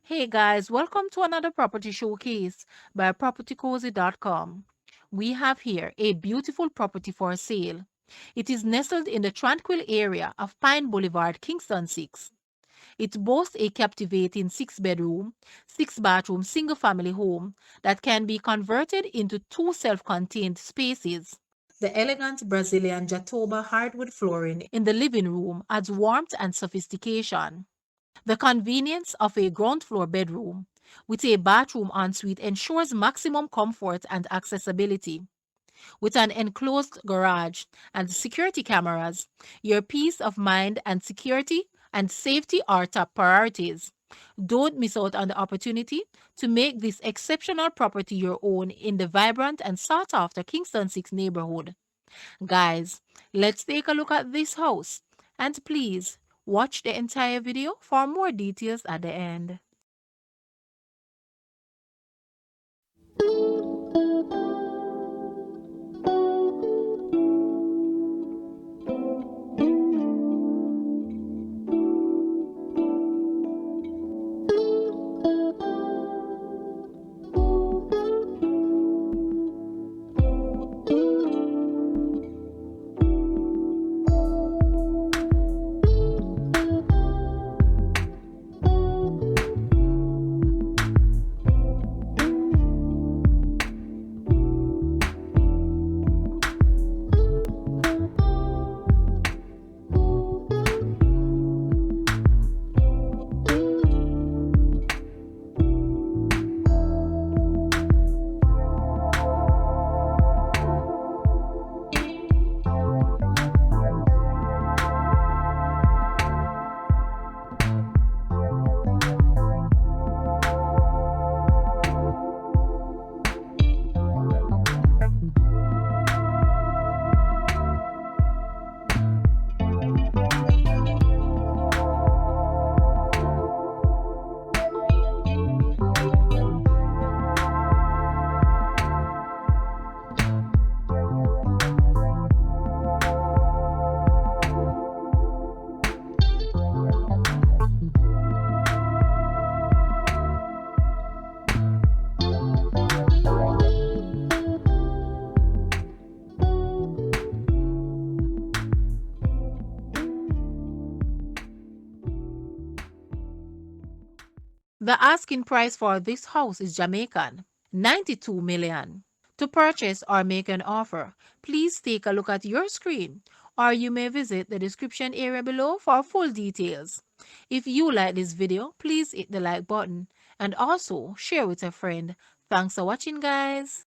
Hey guys, welcome to another property showcase by propertycozy.com. We have here a beautiful property for sale. It is nestled in the tranquil area of Pine Boulevard, Kingston 6. It boasts a captivating 6-bedroom, 6-bathroom single family home that can be converted into 2 self-contained spaces. The elegant Brazilian Jatoba hardwood flooring in the living room adds warmth and sophistication. The convenience of a ground floor bedroom with a bathroom ensuite ensures maximum comfort and accessibility. With an enclosed garage and security cameras, your peace of mind and security and safety are top priorities. Don't miss out on the opportunity to make this exceptional property your own in the vibrant and sought after Kingston 6 neighborhood. Guys, let's take a look at this house. And please, watch the entire video for more details at the end. The asking price for this house is Jamaican, 92 million. To purchase or make an offer, please take a look at your screen or you may visit the description area below for full details. If you like this video, please hit the like button and also share with a friend. Thanks for watching, guys.